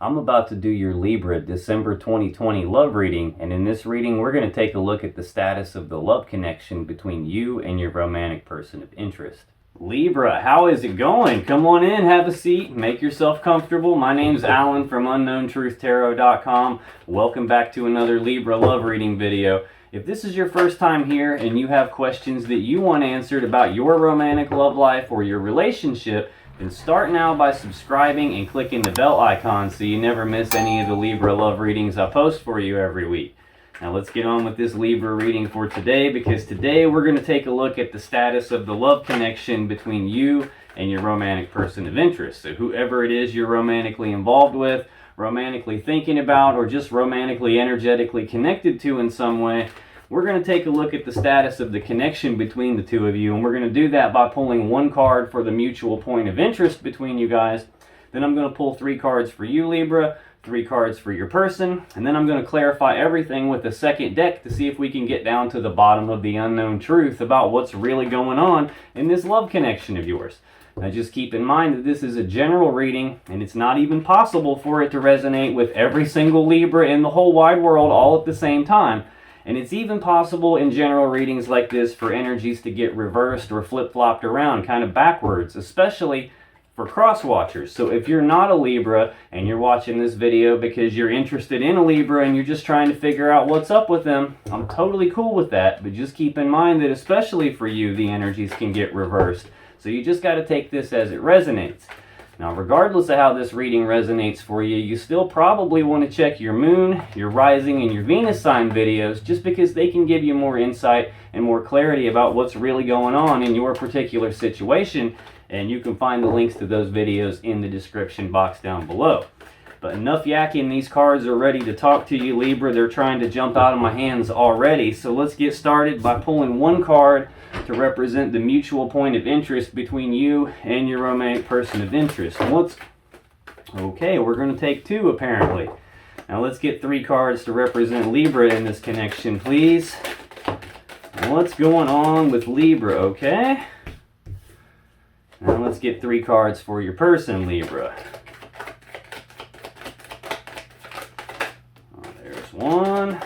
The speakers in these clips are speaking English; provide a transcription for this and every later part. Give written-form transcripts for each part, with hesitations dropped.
I'm about to do your Libra December 2020 love reading, and in this reading we're going to take a look at the status of the love connection between you and your romantic person of interest. Libra, how is it going? Come on in, have a seat, make yourself comfortable. My name's Alan from UnknownTruthTarot.com. Welcome back to another Libra love reading video. If this is your first time here and you have questions that you want answered about your romantic love life or your relationship, then start now by subscribing and clicking the bell icon so you never miss any of the Libra love readings I post for you every week. Now let's get on with this Libra reading for today, because today we're going to take a look at the status of the love connection between you and your romantic person of interest. So whoever it is you're romantically involved with, romantically thinking about, or just romantically energetically connected to in some way, we're going to take a look at the status of the connection between the two of you, and we're going to do that by pulling one card for the mutual point of interest between you guys. Then I'm going to pull 3 cards for you, Libra, 3 cards for your person, and then I'm going to clarify everything with a second deck to see if we can get down to the bottom of the unknown truth about what's really going on in this love connection of yours. Now just keep in mind that this is a general reading, and it's not even possible for it to resonate with every single Libra in the whole wide world all at the same time. And it's even possible in general readings like this for energies to get reversed or flip-flopped around, kind of backwards, especially for cross-watchers. So if you're not a Libra and you're watching this video because you're interested in a Libra and you're just trying to figure out what's up with them, I'm totally cool with that. But just keep in mind that especially for you, the energies can get reversed. So you just got to take this as it resonates. Now, regardless of how this reading resonates for you, you still probably want to check your moon, your rising, and your Venus sign videos, just because they can give you more insight and more clarity about what's really going on in your particular situation. And you can find the links to those videos in the description box down below. But enough yakking, these cards are ready to talk to you, Libra. They're trying to jump out of my hands already. So let's get started by pulling one card to represent the mutual point of interest between you and your romantic person of interest. Okay, we're going to take 2 apparently. Now let's get 3 cards to represent Libra in this connection, please. What's going on with Libra, okay? Now let's get 3 cards for your person, Libra. There's 1,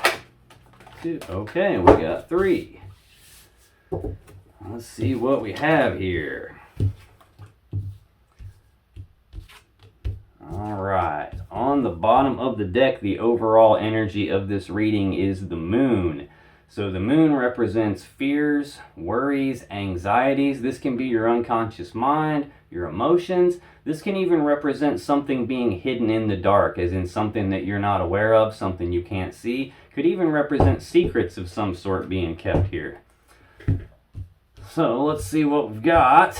2, okay, we got 3. Let's see what we have here. Alright, on the bottom of the deck, the overall energy of this reading is the moon. So the moon represents fears, worries, anxieties. This can be your unconscious mind, your emotions. This can even represent something being hidden in the dark, as in something that you're not aware of, something you can't see. Could even represent secrets of some sort being kept here. So let's see what we've got.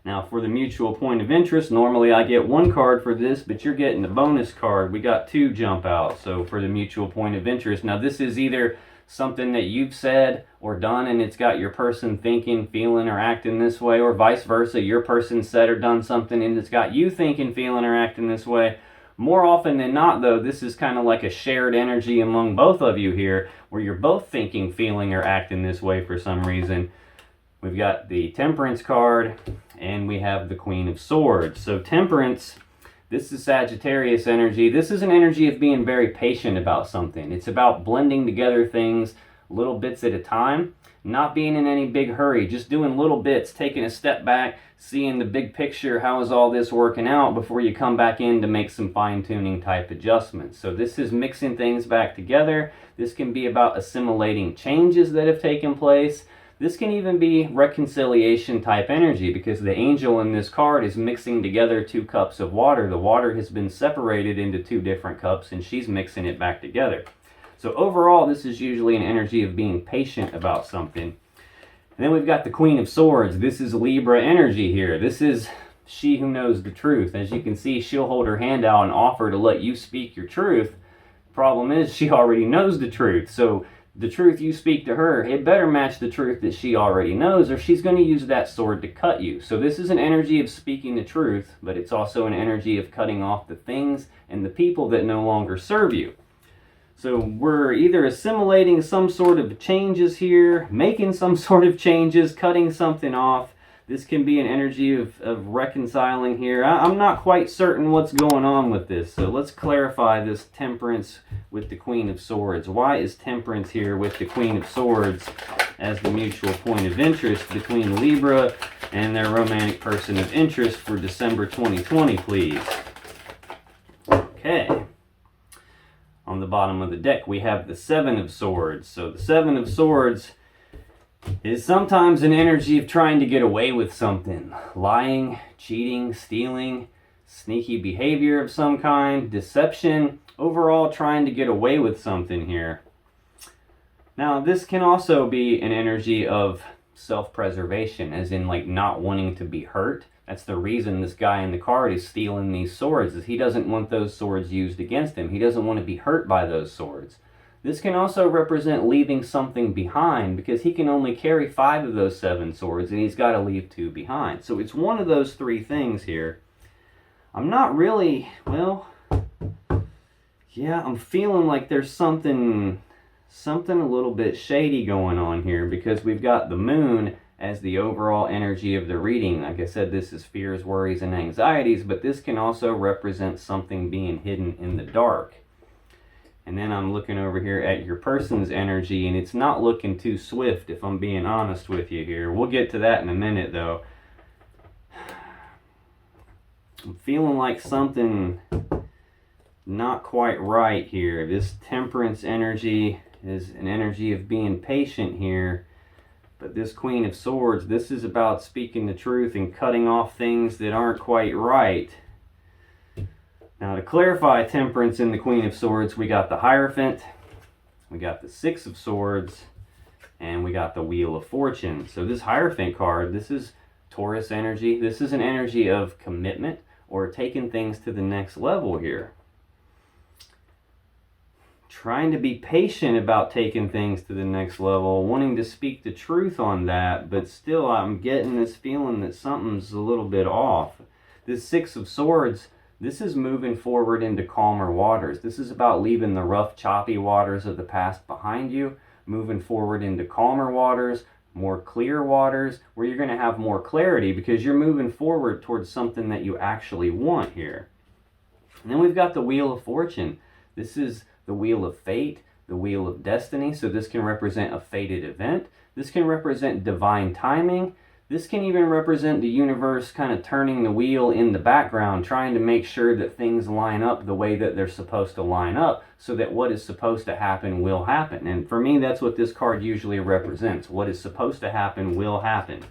Now for the mutual point of interest, normally I get 1 card for this, but you're getting a bonus card. We got 2 jump out. So for the mutual point of interest, now this is either something that you've said or done and it's got your person thinking, feeling, or acting this way, or vice versa. Your person said or done something and it's got you thinking, feeling, or acting this way. More often than not, though, this is kind of like a shared energy among both of you here, where you're both thinking, feeling, or acting this way for some reason. We've got the Temperance card, and we have the Queen of Swords. So Temperance, this is Sagittarius energy. This is an energy of being very patient about something. It's about blending together things little bits at a time, not being in any big hurry, just doing little bits, taking a step back, seeing the big picture, how is all this working out, before you come back in to make some fine-tuning type adjustments. So this is mixing things back together. This can be about assimilating changes that have taken place. This can even be reconciliation type energy, because the angel in this card is mixing together 2 cups of water. The water has been separated into 2 different cups and she's mixing it back together. So overall, this is usually an energy of being patient about something. And then we've got the Queen of Swords. This is Libra energy here. This is she who knows the truth. As you can see, she'll hold her hand out and offer to let you speak your truth. Problem is, she already knows the truth. So the truth you speak to her, it better match the truth that she already knows, or she's going to use that sword to cut you. So this is an energy of speaking the truth, but it's also an energy of cutting off the things and the people that no longer serve you. So we're either assimilating some sort of changes here, making some sort of changes, cutting something off. This can be an energy of reconciling here. I'm not quite certain what's going on with this, so let's clarify this Temperance with the Queen of Swords. Why is Temperance here with the Queen of Swords as the mutual point of interest between Libra and their romantic person of interest for December 2020, please? Okay. On the bottom of the deck, we have the Seven of Swords. So the Seven of Swords is sometimes an energy of trying to get away with something. Lying, cheating, stealing, sneaky behavior of some kind, deception, overall trying to get away with something here. Now, this can also be an energy of self-preservation, as in like not wanting to be hurt. That's the reason this guy in the card is stealing these swords, is he doesn't want those swords used against him. He doesn't want to be hurt by those swords. This can also represent leaving something behind, because he can only carry 5 of those 7 swords and he's got to leave 2 behind. So it's one of those 3 things here. I'm not really, well, yeah, I'm feeling like there's something a little bit shady going on here, because we've got the Moon as the overall energy of the reading. Like I said, this is fears, worries, and anxieties, but this can also represent something being hidden in the dark. And then I'm looking over here at your person's energy, and it's not looking too swift, if I'm being honest with you here. We'll get to that in a minute, though. I'm feeling like something not quite right here. This Temperance energy is an energy of being patient here. But this Queen of Swords, this is about speaking the truth and cutting off things that aren't quite right. Now, to clarify Temperance in the Queen of Swords, we got the Hierophant, we got the Six of Swords, and we got the Wheel of Fortune. So this Hierophant card, this is Taurus energy. This is an energy of commitment or taking things to the next level here. Trying to be patient about taking things to the next level, wanting to speak the truth on that, but still I'm getting this feeling that something's a little bit off. This Six of Swords, this is moving forward into calmer waters. This is about leaving the rough, choppy waters of the past behind you, moving forward into calmer waters, more clear waters, where you're going to have more clarity because you're moving forward towards something that you actually want here. And then we've got the Wheel of Fortune. This is the Wheel of Fate, the Wheel of Destiny. So this can represent a fated event. This can represent divine timing. This can even represent the universe kind of turning the wheel in the background, trying to make sure that things line up the way that they're supposed to line up, so that what is supposed to happen will happen. And for me, that's what this card usually represents. What is supposed to happen will happen.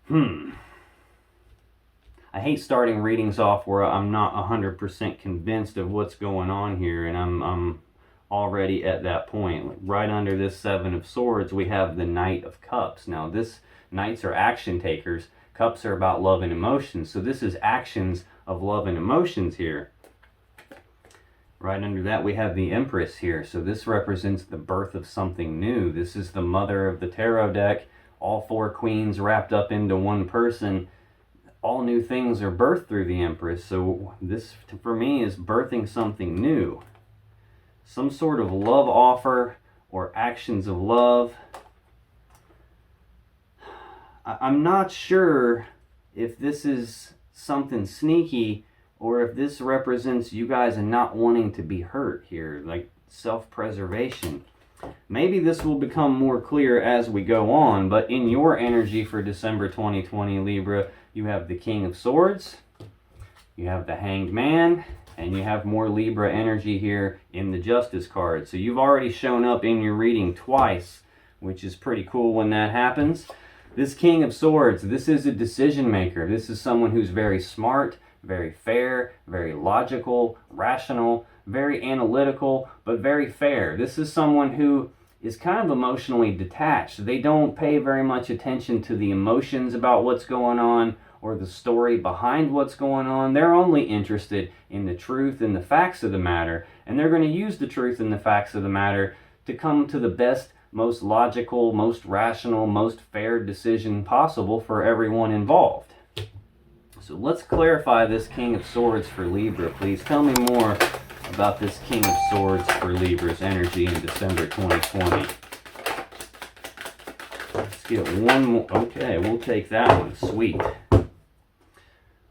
I hate starting readings off where I'm not 100% convinced of what's going on here, and I'm already at that point. Like right under this Seven of Swords, we have the Knight of Cups. Now, knights are action takers. Cups are about love and emotions. So this is actions of love and emotions here. Right under that, we have the Empress here. So this represents the birth of something new. This is the mother of the tarot deck. All 4 queens wrapped up into one person. All new things are birthed through the Empress. So this, for me, is birthing something new. Some sort of love offer or actions of love. I'm not sure if this is something sneaky or if this represents you guys not wanting to be hurt here, like self-preservation. Maybe this will become more clear as we go on, but in your energy for December 2020, Libra, you have the King of Swords, you have the Hanged Man, and you have more Libra energy here in the Justice card. So you've already shown up in your reading twice, which is pretty cool when that happens. This King of Swords, this is a decision maker. This is someone who's very smart, very fair, very logical, rational, very analytical, but very fair. This is someone who is kind of emotionally detached. They don't pay very much attention to the emotions about what's going on or the story behind what's going on. They're only interested in the truth and the facts of the matter, and they're going to use the truth and the facts of the matter to come to the best, most logical, most rational, most fair decision possible for everyone involved. So let's clarify this King of Swords for Libra. Please tell me more about this King of Swords for Libra's energy in December 2020. Let's get one more. Okay, we'll take that one. Sweet.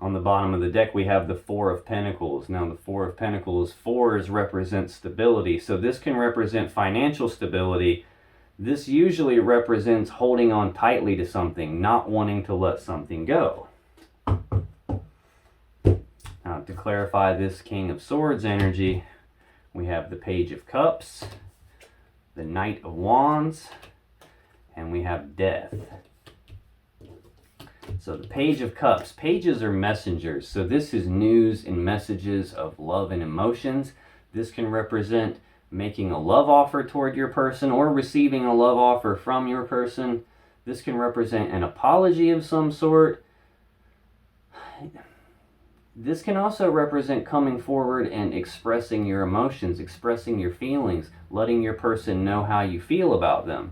On the bottom of the deck, we have the Four of Pentacles. Now, the Four of Pentacles, fours represent stability. So this can represent financial stability. This usually represents holding on tightly to something, not wanting to let something go. Now, to clarify this King of Swords energy, we have the Page of Cups, the Knight of Wands, and we have Death. So the Page of Cups, pages are messengers. So this is news and messages of love and emotions. This can represent making a love offer toward your person or receiving a love offer from your person. This can represent an apology of some sort. This can also represent coming forward and expressing your emotions, expressing your feelings, letting your person know how you feel about them.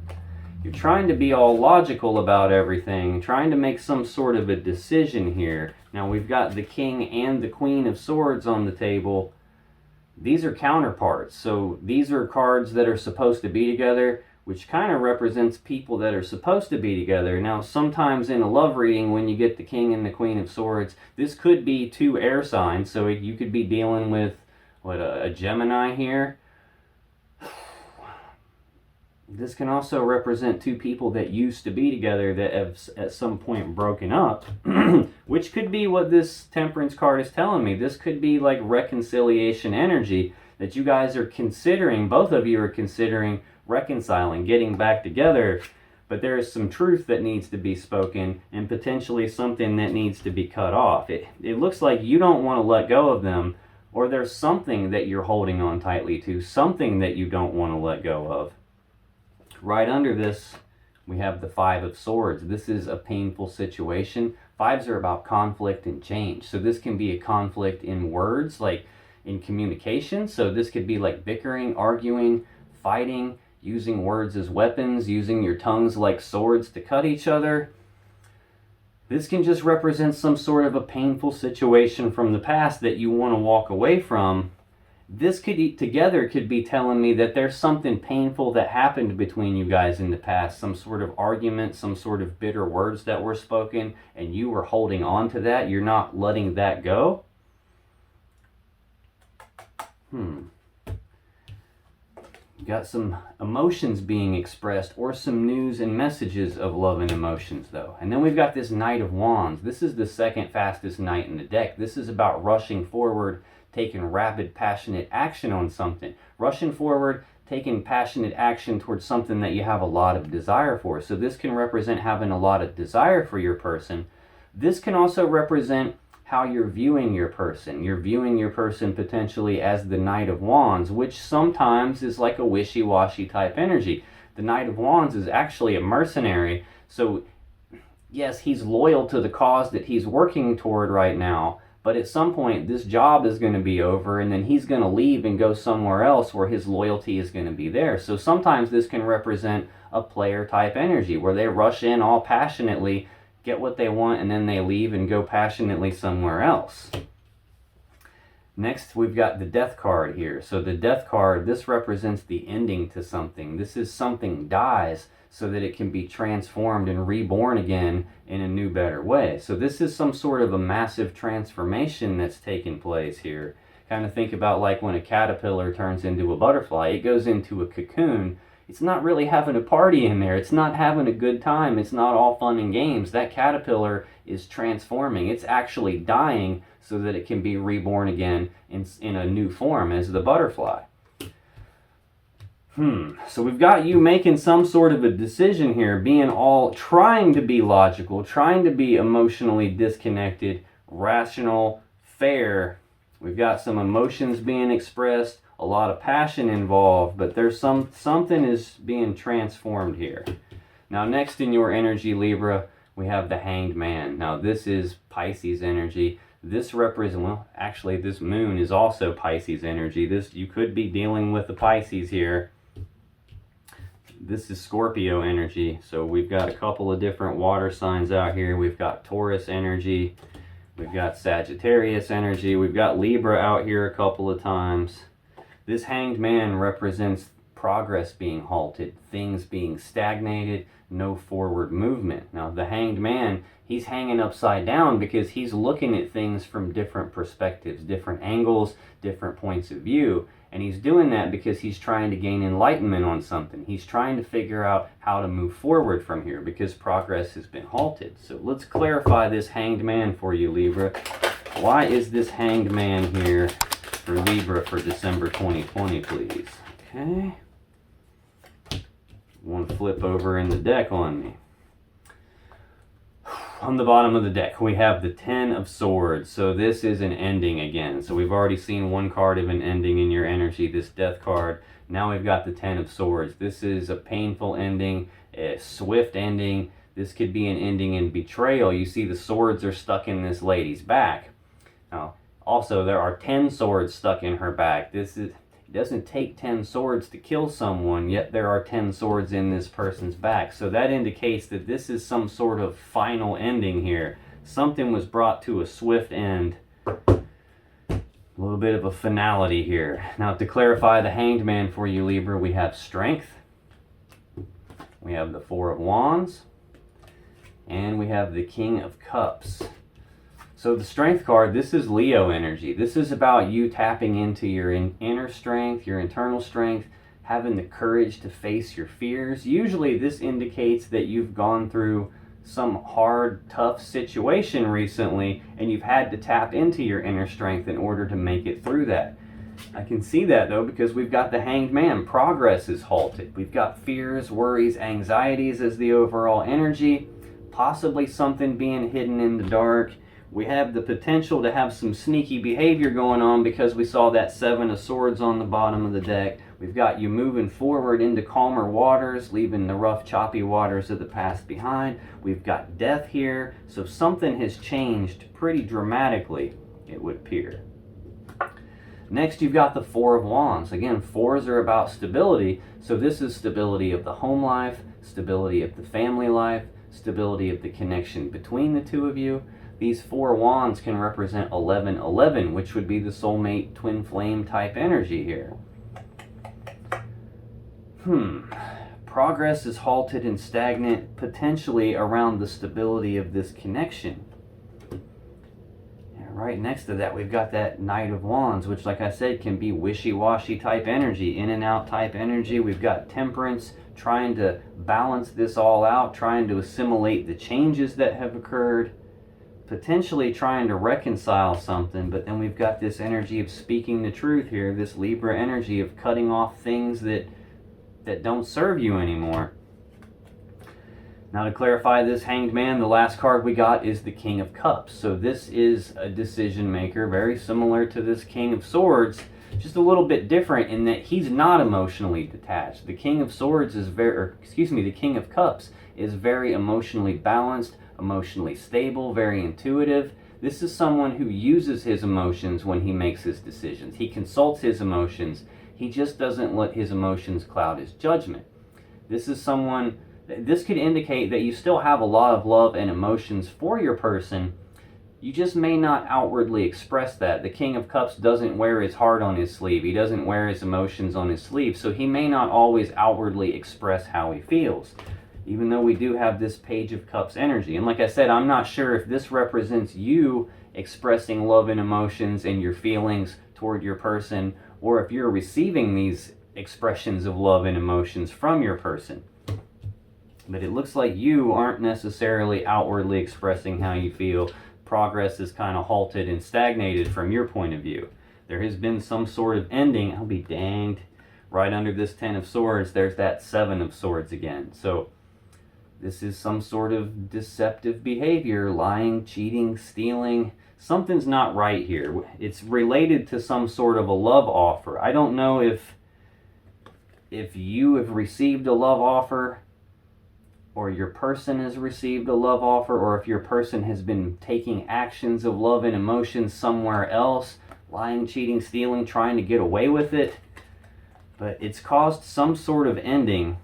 You're trying to be all logical about everything, trying to make some sort of a decision here. Now we've got the King and the Queen of Swords on the table. These are counterparts. So these are cards that are supposed to be together, which kind of represents people that are supposed to be together. Now, sometimes in a love reading, when you get the King and the Queen of Swords, this could be two air signs. So you could be dealing with, a Gemini here. This can also represent two people that used to be together that have at some point broken up, which could be what this Temperance card is telling me. This could be like reconciliation energy that you guys are considering, both of you are considering reconciling, getting back together, but there is some truth that needs to be spoken and potentially something that needs to be cut off. It looks like you don't want to let go of them, or there's something that you're holding on tightly to, something that you don't want to let go of. Right under this, we have the Five of Swords. This is a painful situation. Fives are about conflict and change. So this can be a conflict in words, like in communication. So this could be like bickering, arguing, fighting, using words as weapons, using your tongues like swords to cut each other. This can just represent some sort of a painful situation from the past that you want to walk away from. This could be telling me that there's something painful that happened between you guys in the past, some sort of argument, some sort of bitter words that were spoken, and you were holding on to that. You're not letting that go. You got some emotions being expressed or some news and messages of love and emotions, though. And then we've got this Knight of Wands. This is the second fastest knight in the deck. This is about rushing forward, taking rapid, passionate action on something. Rushing forward, taking passionate action towards something that you have a lot of desire for. So this can represent having a lot of desire for your person. This can also represent how you're viewing your person. You're viewing your person potentially as the Knight of Wands, which sometimes is like a wishy-washy type energy. The Knight of Wands is actually a mercenary. So yes, he's loyal to the cause that he's working toward right now, but at some point, this job is going to be over, and then he's going to leave and go somewhere else where his loyalty is going to be there. So sometimes this can represent a player-type energy, where they rush in all passionately, get what they want, and then they leave and go passionately somewhere else. Next, we've got the Death card here. So the Death card, this represents the ending to something. This is something dies so that it can be transformed and reborn again in a new, better way. So this is some sort of a massive transformation that's taking place here. Kind of think about like when a caterpillar turns into a butterfly. It goes into a cocoon. It's not really having a party in there. It's not having a good time. It's not all fun and games. That caterpillar is transforming. It's actually dying so that it can be reborn again in a new form as the butterfly. So we've got you making some sort of a decision here, trying to be logical, trying to be emotionally disconnected, rational, fair. We've got some emotions being expressed, a lot of passion involved, but there's something is being transformed here. Now next in your energy, Libra, we have the Hanged Man. Now this is Pisces energy. This represents, actually this moon is also Pisces energy. You could be dealing with the Pisces here. This is Scorpio energy. So we've got a couple of different water signs out here. We've got Taurus energy. We've got Sagittarius energy. We've got Libra out here a couple of times. This Hanged Man represents progress being halted, things being stagnated, no forward movement. Now the Hanged Man, he's hanging upside down because he's looking at things from different perspectives, different angles, different points of view. And he's doing that because he's trying to gain enlightenment on something. He's trying to figure out how to move forward from here because progress has been halted. So let's clarify this Hanged Man for you, Libra. Why is this Hanged Man here for Libra for December 2020, please? Okay. One flip over in the deck on me. On the bottom of the deck, we have the Ten of Swords. So this is an ending again. So we've already seen one card of an ending in your energy, this Death card. Now we've got the Ten of Swords. This is a painful ending, a swift ending. This could be an ending in betrayal. You see the swords are stuck in this lady's back. Now, also, there are 10 swords stuck in her back. It doesn't take 10 swords to kill someone, yet there are 10 swords in this person's back. So that indicates that this is some sort of final ending here. Something was brought to a swift end. A little bit of a finality here. Now, to clarify the Hanged Man for you, Libra, we have Strength. We have the Four of Wands. And we have the King of Cups. So the Strength card, this is Leo energy. This is about you tapping into your inner strength, your internal strength, having the courage to face your fears. Usually this indicates that you've gone through some hard, tough situation recently and you've had to tap into your inner strength in order to make it through that. I can see that though because we've got the Hanged Man. Progress is halted. We've got fears, worries, anxieties as the overall energy, possibly something being hidden in the dark. We have the potential to have some sneaky behavior going on because we saw that Seven of Swords on the bottom of the deck. We've got you moving forward into calmer waters, leaving the rough, choppy waters of the past behind. We've got Death here, so something has changed pretty dramatically, it would appear. Next, you've got the Four of Wands. Again, fours are about stability, so this is stability of the home life, stability of the family life, stability of the connection between the two of you. These Four Wands can represent 1111, which would be the soulmate twin flame type energy here. Progress is halted and stagnant, potentially around the stability of this connection. And right next to that, we've got that Knight of Wands, which, like I said, can be wishy-washy type energy, in and out type energy. We've got Temperance, trying to balance this all out, trying to assimilate the changes that have occurred, potentially trying to reconcile something. But then we've got this energy of speaking the truth here, this Libra energy of cutting off things that don't serve you anymore. Now, to clarify this Hanged Man, the last card we got is the King of Cups. So this is a decision maker, very similar to this King of Swords, just a little bit different in that he's not emotionally detached. The King of Swords is the King of Cups is very emotionally balanced, emotionally stable, very intuitive. This is someone who uses his emotions when he makes his decisions. He consults his emotions. He just doesn't let his emotions cloud his judgment. This could indicate that you still have a lot of love and emotions for your person. You just may not outwardly express that. The King of Cups doesn't wear his heart on his sleeve. He doesn't wear his emotions on his sleeve. So he may not always outwardly express how he feels, even though we do have this Page of Cups energy. And like I said, I'm not sure if this represents you expressing love and emotions and your feelings toward your person, or if you're receiving these expressions of love and emotions from your person. But it looks like you aren't necessarily outwardly expressing how you feel. Progress is kind of halted and stagnated from your point of view. There has been some sort of ending. I'll be danged. Right under this Ten of Swords, there's that Seven of Swords again. So this is some sort of deceptive behavior, lying, cheating, stealing. Something's not right here. It's related to some sort of a love offer. I don't know if you have received a love offer, or your person has received a love offer, or if your person has been taking actions of love and emotion somewhere else, lying, cheating, stealing, trying to get away with it. But it's caused some sort of ending.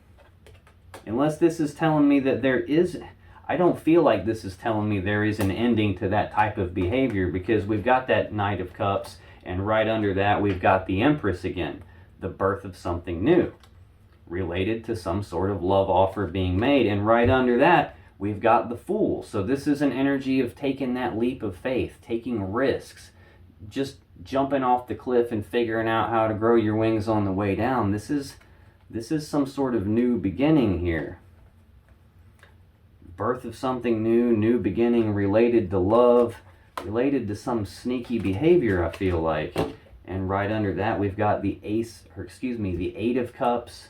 Unless this is telling me that I don't feel like this is telling me there is an ending to that type of behavior, because we've got that Knight of Cups, and right under that we've got the Empress again, the birth of something new. related to some sort of love offer being made. And right under that, we've got the Fool. So this is an energy of taking that leap of faith, taking risks, just jumping off the cliff and figuring out how to grow your wings on the way down. This is some sort of new beginning here. Birth of something new, new beginning related to love, related to some sneaky behavior, I feel like. And right under that, we've got the the Eight of Cups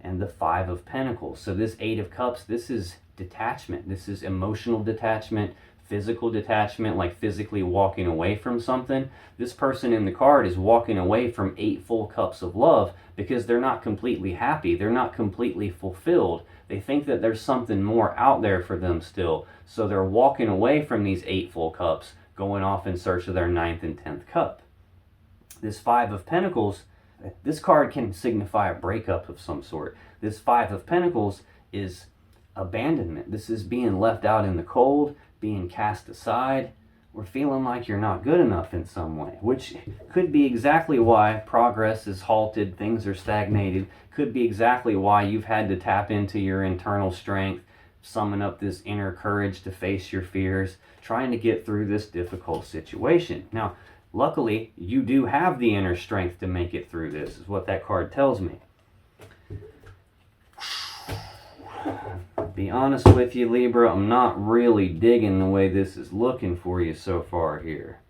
and the Five of Pentacles. So this Eight of Cups, this is detachment. This is emotional detachment, physical detachment, like physically walking away from something. This person in the card is walking away from 8 full cups of love because they're not completely happy. They're not completely fulfilled. They think that there's something more out there for them still. So they're walking away from these 8 full cups, going off in search of their 9th and 10th cup. This Five of Pentacles, this card can signify a breakup of some sort. This Five of Pentacles is abandonment. This is being left out in the cold, being cast aside, or feeling like you're not good enough in some way, which could be exactly why progress is halted, things are stagnated, could be exactly why you've had to tap into your internal strength, summon up this inner courage to face your fears, trying to get through this difficult situation. Now, luckily, you do have the inner strength to make it through this, is what that card tells me. Be honest with you, Libra, I'm not really digging the way this is looking for you so far here.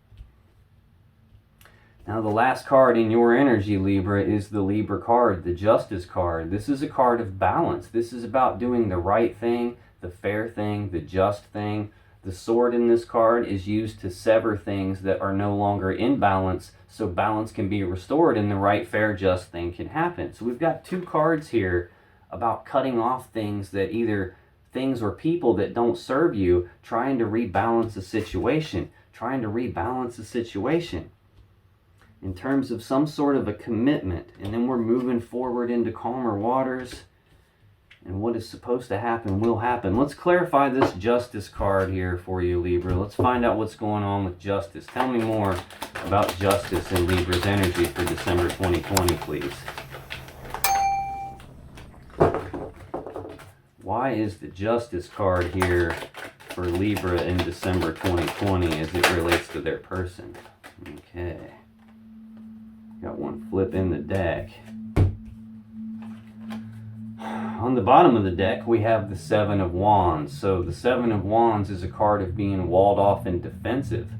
Now, the last card in your energy, Libra, is the Libra card, the Justice card. This is a card of balance. This is about doing the right thing, the fair thing, the just thing. The sword in this card is used to sever things that are no longer in balance, so balance can be restored and the right, fair, just thing can happen. So we've got 2 cards here about cutting off things that either things or people that don't serve you, trying to rebalance the situation, in terms of some sort of a commitment. And then we're moving forward into calmer waters, and what is supposed to happen will happen. Let's clarify this Justice card here for you, Libra. Let's find out what's going on with Justice. Tell me more about Justice and Libra's energy for December 2020, please. Why is the Justice card here for Libra in December 2020 as it relates to their person? Okay. Got one flip in the deck. On the bottom of the deck, we have the Seven of Wands. So the Seven of Wands is a card of being walled off and defensive.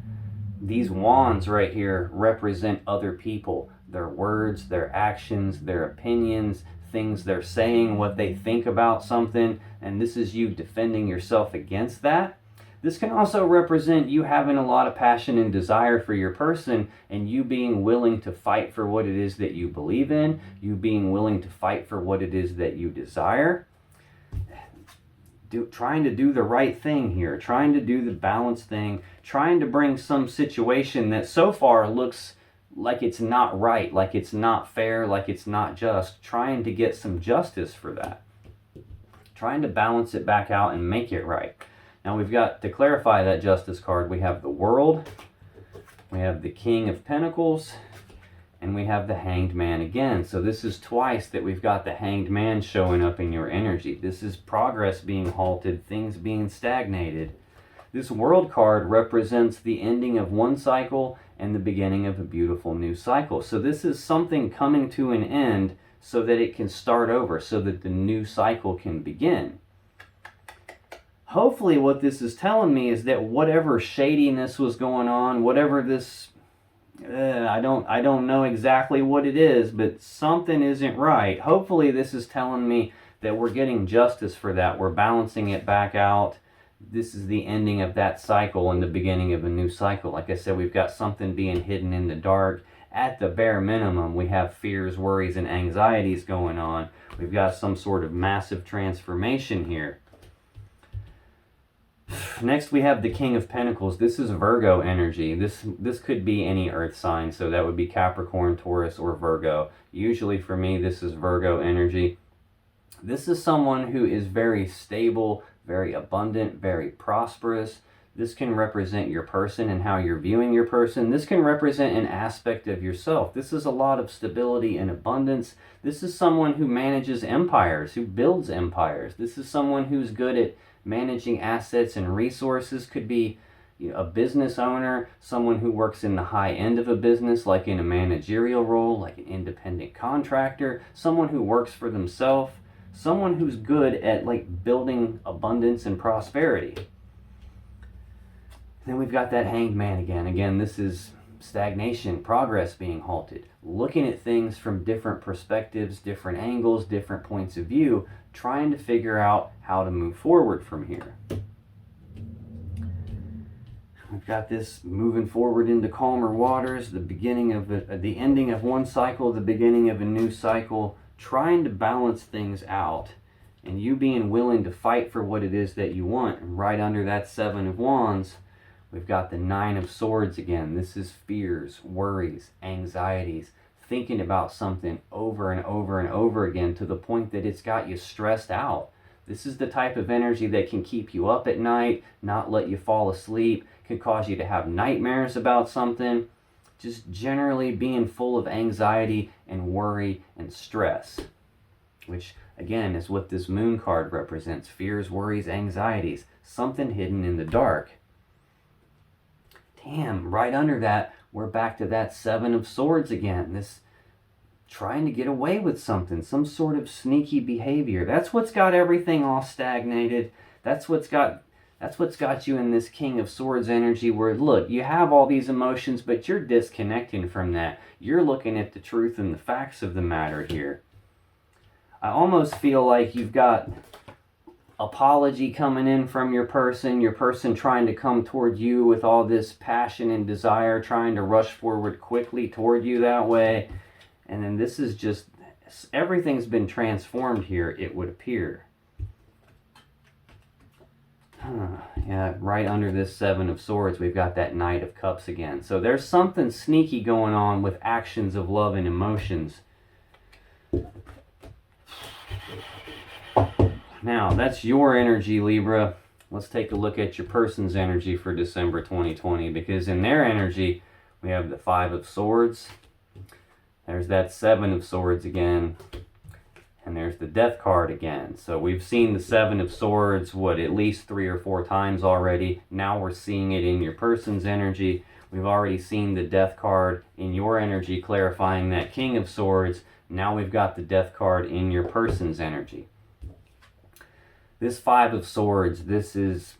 These wands right here represent other people, their words, their actions, their opinions, things they're saying, what they think about something, and this is you defending yourself against that. This can also represent you having a lot of passion and desire for your person, and you being willing to fight for what it is that you believe in, you being willing to fight for what it is that you desire. Trying to do the right thing here, trying to do the balanced thing, trying to bring some situation that so far looks like it's not right, like it's not fair, like it's not just, trying to get some justice for that. Trying to balance it back out and make it right. Now we've got, to clarify that Justice card, we have the World, we have the King of Pentacles, and we have the Hanged Man again. So this is twice that we've got the Hanged Man showing up in your energy. This is progress being halted, things being stagnated. This World card represents the ending of one cycle and the beginning of a beautiful new cycle. So this is something coming to an end so that it can start over, so that the new cycle can begin. Hopefully what this is telling me is that whatever shadiness was going on, whatever this, I don't know exactly what it is, but something isn't right. Hopefully this is telling me that we're getting justice for that. We're balancing it back out. This is the ending of that cycle and the beginning of a new cycle. Like I said, we've got something being hidden in the dark. At the bare minimum, we have fears, worries, and anxieties going on. We've got some sort of massive transformation here. Next, we have the King of Pentacles. This is Virgo energy. This could be any earth sign, so that would be Capricorn, Taurus, or Virgo. Usually for me, this is Virgo energy. This is someone who is very stable, very abundant, very prosperous. This can represent your person and how you're viewing your person. This can represent an aspect of yourself. This is a lot of stability and abundance. This is someone who manages empires, who builds empires. This is someone who's good at managing assets and resources. Could be a business owner, someone who works in the high end of a business, like in a managerial role, like an independent contractor, someone who works for themselves, someone who's good at like building abundance and prosperity. Then we've got that Hanged Man again. Again, this is stagnation, progress being halted, looking at things from different perspectives, different angles, different points of view, trying to figure out how to move forward from here. We've got this moving forward into calmer waters, the beginning of the ending of one cycle, the beginning of a new cycle, trying to balance things out, and you being willing to fight for what it is that you want. And right under that Seven of Wands, we've got the Nine of Swords again. This is fears, worries, anxieties, thinking about something over and over and over again to the point that it's got you stressed out. This is the type of energy that can keep you up at night, not let you fall asleep, can cause you to have nightmares about something. Just generally being full of anxiety and worry and stress, which again is what this Moon card represents. Fears, worries, anxieties, something hidden in the dark. Damn, right under that, we're back to that Seven of Swords again. This trying to get away with something, some sort of sneaky behavior. That's what's got everything all stagnated. That's what's got you in this King of Swords energy where, look, you have all these emotions, but you're disconnecting from that. You're looking at the truth and the facts of the matter here. I almost feel like you've got apology coming in from your person trying to come toward you with all this passion and desire, trying to rush forward quickly toward you that way. And then this is just, everything's been transformed here, it would appear. Yeah, right under this Seven of Swords, we've got that Knight of Cups again. So there's something sneaky going on with actions of love and emotions. Now, that's your energy, Libra. Let's take a look at your person's energy for December 2020, because in their energy, we have the Five of Swords. There's that Seven of Swords again. And there's the Death card again. So we've seen the Seven of Swords, at least 3 or 4 times already. Now we're seeing it in your person's energy. We've already seen the Death card in your energy, clarifying that King of Swords. Now we've got the Death card in your person's energy. This Five of Swords, this is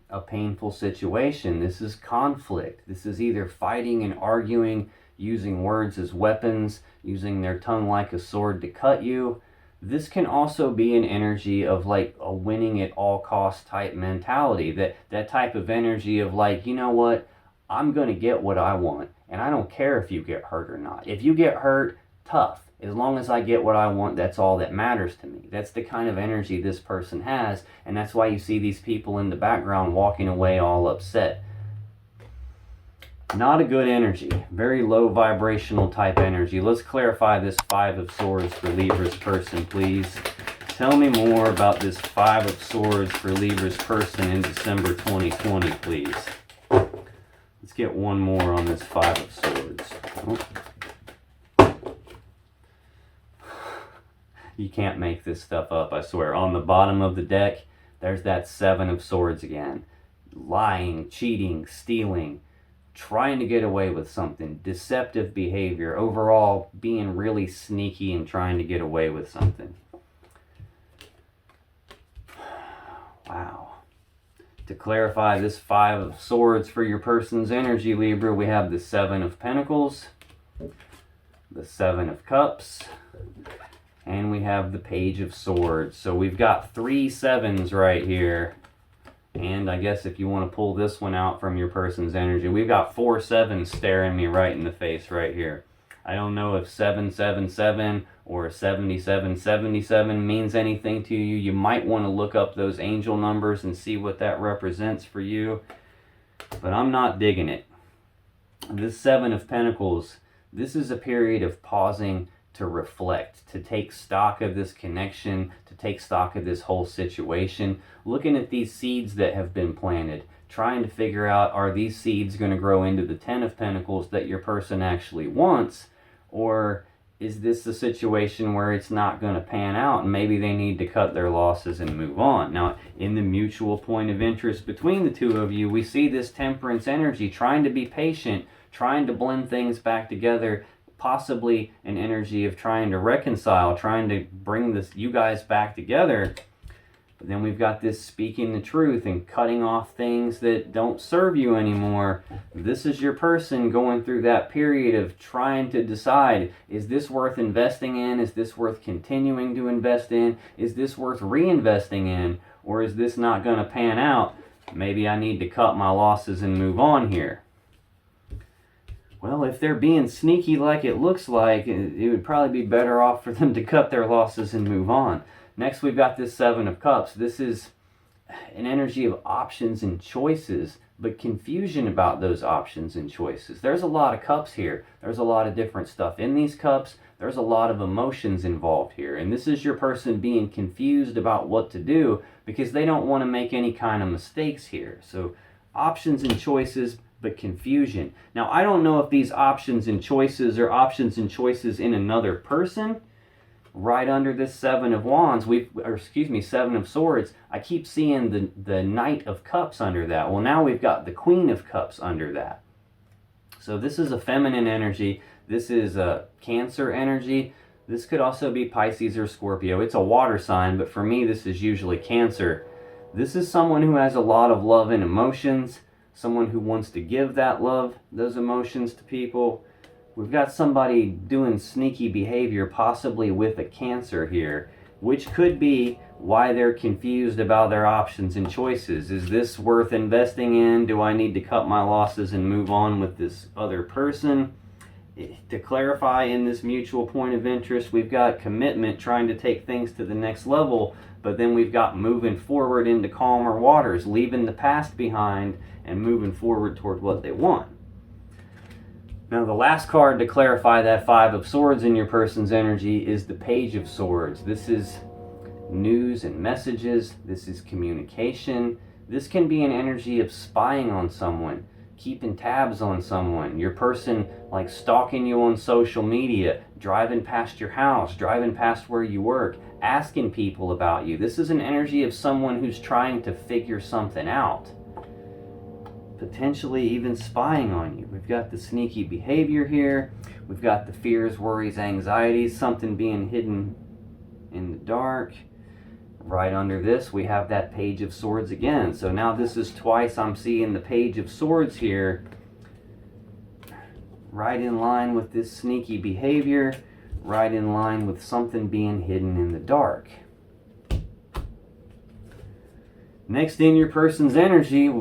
a painful situation. This is conflict. This is either fighting and arguing, using words as weapons, using their tongue like a sword to cut you. This can also be an energy of like a winning at all costs type mentality. That type of energy of like, you know what, I'm going to get what I want. And I don't care if you get hurt or not. If you get hurt, tough. As long as I get what I want, that's all that matters to me. That's the kind of energy this person has. And that's why you see these people in the background walking away all upset. Not a good energy. Very low vibrational type energy. Let's clarify this Five of Swords for Libra's person, please. Tell me more about this Five of Swords for Libra's person in December 2020, please. Let's get one more on this Five of Swords. Oh. You can't make this stuff up, I swear. On the bottom of the deck, there's that Seven of Swords again. Lying, cheating, stealing, trying to get away with something, deceptive behavior, overall being really sneaky and trying to get away with something. Wow. To clarify this Five of Swords for your person's energy, Libra, we have the Seven of Pentacles, the Seven of Cups, and we have the Page of Swords. So we've got 3 sevens right here. And I guess if you want to pull this one out from your person's energy, we've got 4 sevens staring me right in the face right here. I don't know if 777 or 7777 means anything to you. You might want to look up those angel numbers and see what that represents for you. But I'm not digging it. This Seven of Pentacles, this is a period of pausing, to reflect, to take stock of this connection, to take stock of this whole situation, looking at these seeds that have been planted, trying to figure out, are these seeds going to grow into the 10 of Pentacles that your person actually wants, or is this a situation where it's not going to pan out and maybe they need to cut their losses and move on? Now, in the mutual point of interest between the two of you, we see this Temperance energy trying to be patient, trying to blend things back together, possibly an energy of trying to reconcile, trying to bring you guys back together. But then we've got this speaking the truth and cutting off things that don't serve you anymore. This is your person going through that period of trying to decide, is this worth investing in? Is this worth continuing to invest in? Is this worth reinvesting in? Or is this not going to pan out? Maybe I need to cut my losses and move on here. Well, if they're being sneaky like it looks like, it would probably be better off for them to cut their losses and move on. Next, we've got this Seven of Cups. This is an energy of options and choices, but confusion about those options and choices. There's a lot of cups here. There's a lot of different stuff in these cups. There's a lot of emotions involved here. And this is your person being confused about what to do because they don't want to make any kind of mistakes here. So options and choices, but confusion. Now, I don't know if these options and choices are options and choices in another person. Right under this Seven of Wands, Seven of Swords, I keep seeing the Knight of Cups under that. Well, now we've got the Queen of Cups under that. So this is a feminine energy. This is a Cancer energy. This could also be Pisces or Scorpio. It's a water sign, but for me, this is usually Cancer. This is someone who has a lot of love and emotions, someone who wants to give that love, those emotions to people. We've got somebody doing sneaky behavior, possibly with a Cancer here, which could be why they're confused about their options and choices. Is this worth investing in? Do I need to cut my losses and move on with this other person? To clarify, in this mutual point of interest, we've got commitment, trying to take things to the next level, but then we've got moving forward into calmer waters, leaving the past behind and moving forward toward what they want. Now, the last card to clarify that Five of Swords in your person's energy is the Page of Swords. This is news and messages. This is communication. This can be an energy of spying on someone, keeping tabs on someone. Your person like stalking you on social media, driving past your house, driving past where you work, asking people about you. This is an energy of someone who's trying to figure something out. Potentially even spying on you. We've got the sneaky behavior here. We've got the fears, worries, anxieties, something being hidden in the dark. Right under this, we have that Page of Swords again. So now this is twice I'm seeing the Page of Swords here. Right in line with this sneaky behavior. Right in line with something being hidden in the dark. Next in your person's energy,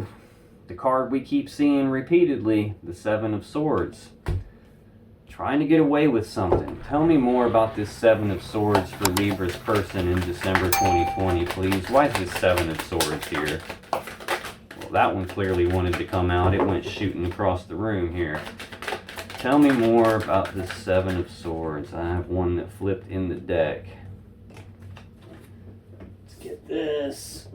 the card we keep seeing repeatedly, the Seven of Swords. Trying to get away with something. Tell me more about this Seven of Swords for Libra's person in December 2020, please. Why is this Seven of Swords here? Well, that one clearly wanted to come out. It went shooting across the room here. Tell me more about this Seven of Swords. I have one that flipped in the deck. Let's get this.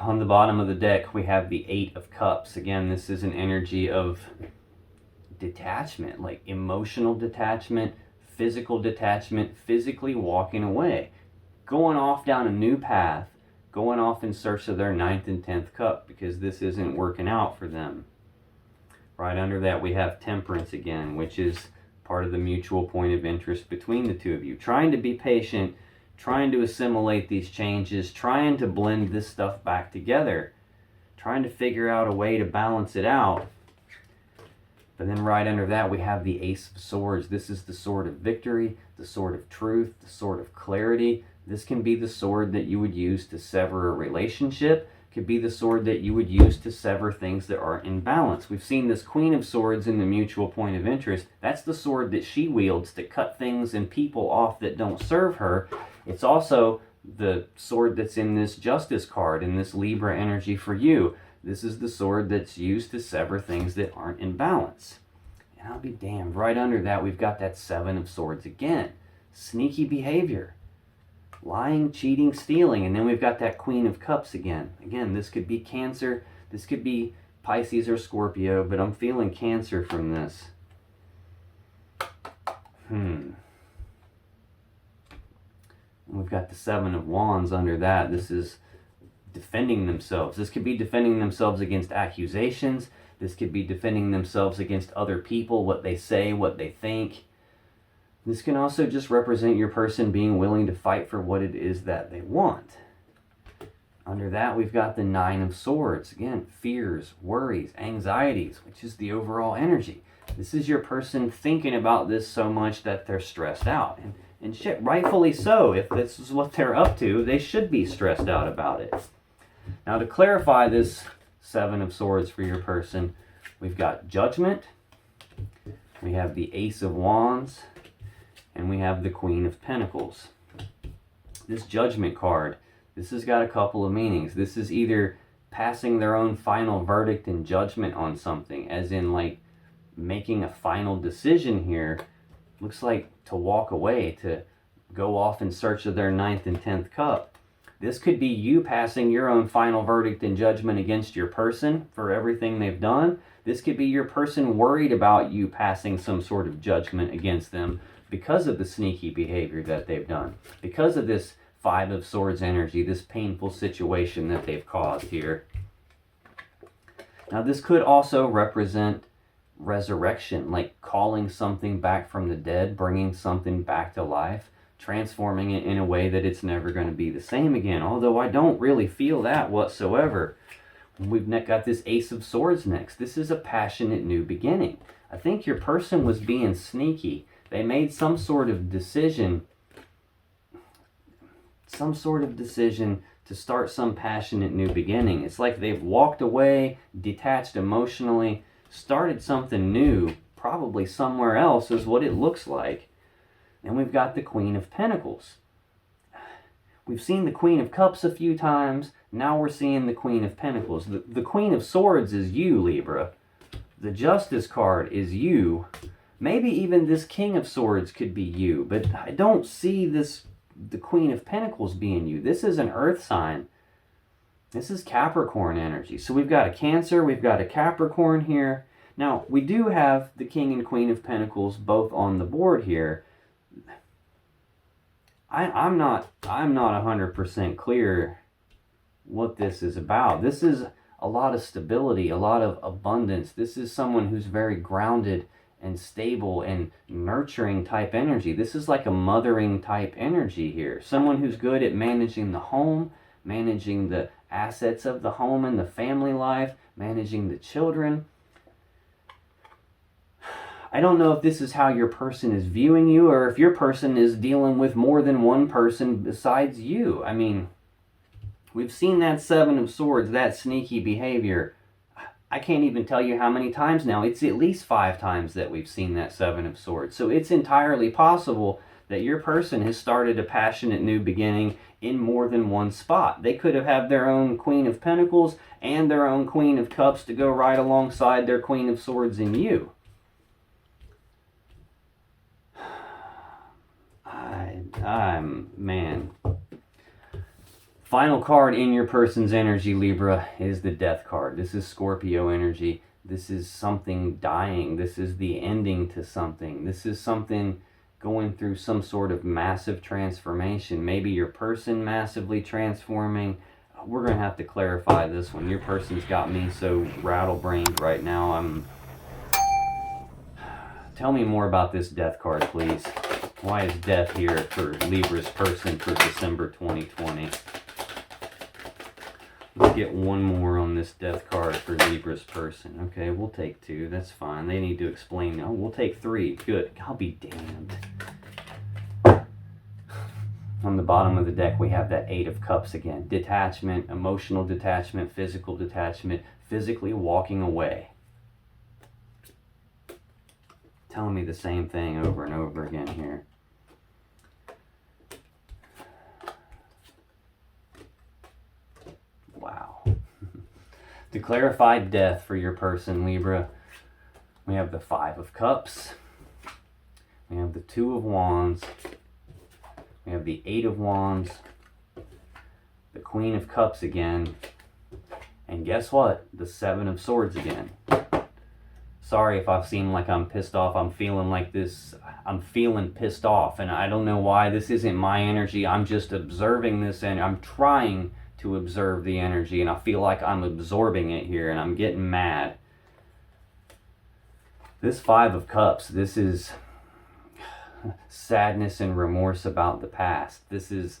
On the bottom of the deck, we have the Eight of Cups. Again, this is an energy of detachment, like emotional detachment, physical detachment, physically walking away, going off down a new path, going off in search of their 9th and 10th cup because this isn't working out for them. Right under that, we have Temperance again, which is part of the mutual point of interest between the two of you. Trying to be patient, trying to assimilate these changes, trying to blend this stuff back together, trying to figure out a way to balance it out. But then right under that, we have the Ace of Swords. This is the sword of victory, the sword of truth, the sword of clarity. This can be the sword that you would use to sever a relationship. It could be the sword that you would use to sever things that are in balance. We've seen this Queen of Swords in the mutual point of interest. That's the sword that she wields to cut things and people off that don't serve her. It's also the sword that's in this Justice card, in this Libra energy for you. This is the sword that's used to sever things that aren't in balance. And I'll be damned, right under that we've got that Seven of Swords again. Sneaky behavior. Lying, cheating, stealing. And then we've got that Queen of Cups again. Again, this could be Cancer. This could be Pisces or Scorpio, but I'm feeling Cancer from this. We've got the Seven of Wands under that. This is defending themselves. This could be defending themselves against accusations. This could be defending themselves against other people, what they say, what they think. This can also just represent your person being willing to fight for what it is that they want. Under that, we've got the Nine of Swords. Again, fears, worries, anxieties, which is the overall energy. This is your person thinking about this so much that they're stressed out. And shit, rightfully so. If this is what they're up to, they should be stressed out about it. Now, to clarify this Seven of Swords for your person, we've got Judgment, we have the Ace of Wands, and we have the Queen of Pentacles. This Judgment card, this has got a couple of meanings. This is either passing their own final verdict and judgment on something, as in like making a final decision here. Looks like to walk away, to go off in search of their 9th and 10th cup. This could be you passing your own final verdict and judgment against your person for everything they've done. This could be your person worried about you passing some sort of judgment against them because of the sneaky behavior that they've done. Because of this Five of Swords energy, this painful situation that they've caused here. Now, this could also represent resurrection, like calling something back from the dead, bringing something back to life, transforming it in a way that it's never going to be the same again. Although I don't really feel that whatsoever. We've got this Ace of Swords next. This is a passionate new beginning. I think your person was being sneaky. They made some sort of decision to start some passionate new beginning. It's like they've walked away, detached emotionally, started something new, probably somewhere else is what it looks like. And we've got the Queen of Pentacles. We've seen the Queen of Cups a few times. Now we're seeing the Queen of Pentacles. The Queen of Swords is you, Libra. The Justice card is you. Maybe even this King of Swords could be you, but I don't see the Queen of Pentacles being you. This is an earth sign. This is Capricorn energy. So we've got a Cancer, we've got a Capricorn here. Now, we do have the King and Queen of Pentacles both on the board here. I'm not 100% clear what this is about. This is a lot of stability, a lot of abundance. This is someone who's very grounded and stable and nurturing type energy. This is like a mothering type energy here. Someone who's good at managing the home, managing the assets of the home and the family life, managing the children. I don't know if this is how your person is viewing you, or if your person is dealing with more than one person besides you. I mean, we've seen that Seven of Swords, that sneaky behavior. I can't even tell you how many times now. It's at least 5 times that we've seen that Seven of Swords. So it's entirely possible that your person has started a passionate new beginning in more than one spot. They could have had their own Queen of Pentacles and their own Queen of Cups to go right alongside their Queen of Swords in you. Man. Final card in your person's energy, Libra, is the Death card. This is Scorpio energy. This is something dying. This is the ending to something. This is something going through some sort of massive transformation. Maybe your person massively transforming. We're going to have to clarify this one. Your person's got me so rattle-brained right now. Tell me more about this Death card, please. Why is death here for Libra's person for December 2020? Let's get one more on this Death card for Libra's person. Okay, we'll take 2. That's fine. They need to explain. Oh, we'll take 3. Good. I'll be damned. On the bottom of the deck, we have that 8 of Cups again. Detachment, emotional detachment, physical detachment, physically walking away. Telling me the same thing over and over again here. Wow. To clarify death for your person, Libra, we have the Five of Cups. We have the Two of Wands. We have the Eight of Wands. The Queen of Cups again. And guess what? The Seven of Swords again. Sorry if I seem like I'm pissed off. I'm feeling like this. I'm feeling pissed off. And I don't know why. This isn't my energy. I'm just observing this, and I'm trying to observe the energy. And I feel like I'm absorbing it here, and I'm getting mad. This Five of Cups, this is sadness and remorse about the past. This is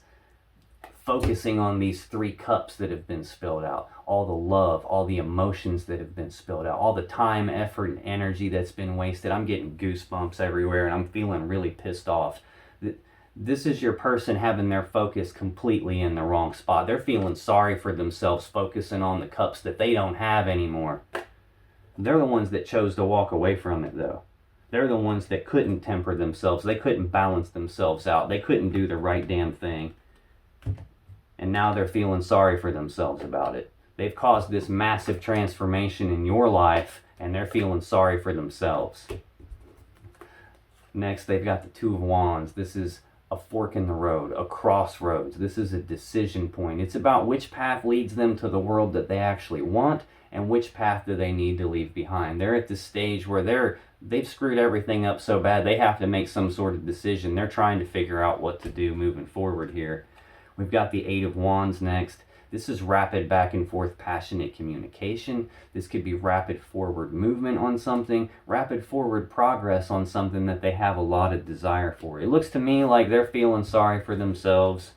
focusing on these three cups that have been spilled out. All the love, all the emotions that have been spilled out, all the time, effort, and energy that's been wasted. I'm getting goosebumps everywhere, and I'm feeling really pissed off. This is your person having their focus completely in the wrong spot. They're feeling sorry for themselves, focusing on the cups that they don't have anymore. They're the ones that chose to walk away from it, though. They're the ones that couldn't temper themselves. They couldn't balance themselves out. They couldn't do the right damn thing. And now they're feeling sorry for themselves about it. They've caused this massive transformation in your life, and they're feeling sorry for themselves. Next, they've got the Two of Wands. This is a fork in the road, a crossroads. This is a decision point. It's about which path leads them to the world that they actually want, and which path do they need to leave behind. They're at the stage where they've screwed everything up so bad they have to make some sort of decision. They're trying to figure out what to do moving forward here. We've got the Eight of Wands next. This is rapid back and forth passionate communication. This could be rapid forward movement on something, rapid forward progress on something that they have a lot of desire for. It looks to me like they're feeling sorry for themselves.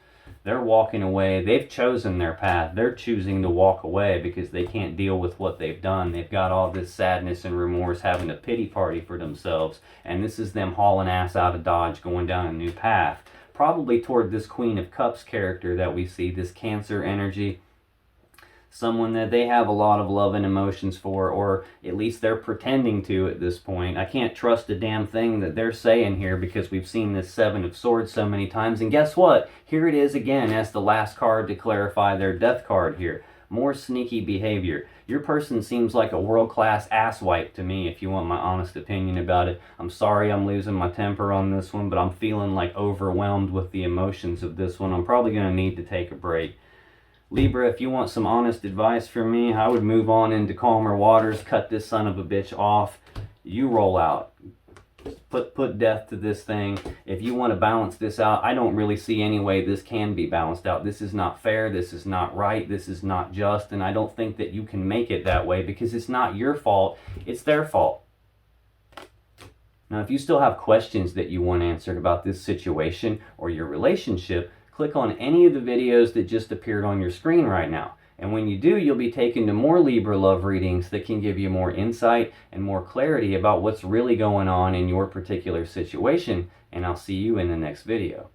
They're walking away. They've chosen their path. They're choosing to walk away because they can't deal with what they've done. They've got all this sadness and remorse, having a pity party for themselves. And this is them hauling ass out of Dodge, going down a new path. Probably toward this Queen of Cups character that we see, this Cancer energy. Someone that they have a lot of love and emotions for, or at least they're pretending to at this point. I can't trust a damn thing that they're saying here because we've seen this Seven of Swords so many times. And guess what? Here it is again as the last card to clarify their death card here. More sneaky behavior. Your person seems like a world-class asswipe to me, if you want my honest opinion about it. I'm sorry I'm losing my temper on this one, but I'm feeling like overwhelmed with the emotions of this one. I'm probably going to need to take a break. Libra, if you want some honest advice from me, I would move on into calmer waters, cut this son of a bitch off. You roll out. Put death to this thing. If you want to balance this out, I don't really see any way this can be balanced out. This is not fair. This is not right. This is not just. And I don't think that you can make it that way because it's not your fault. It's their fault. Now, if you still have questions that you want answered about this situation or your relationship, click on any of the videos that just appeared on your screen right now. And when you do, you'll be taken to more Libra love readings that can give you more insight and more clarity about what's really going on in your particular situation. And I'll see you in the next video.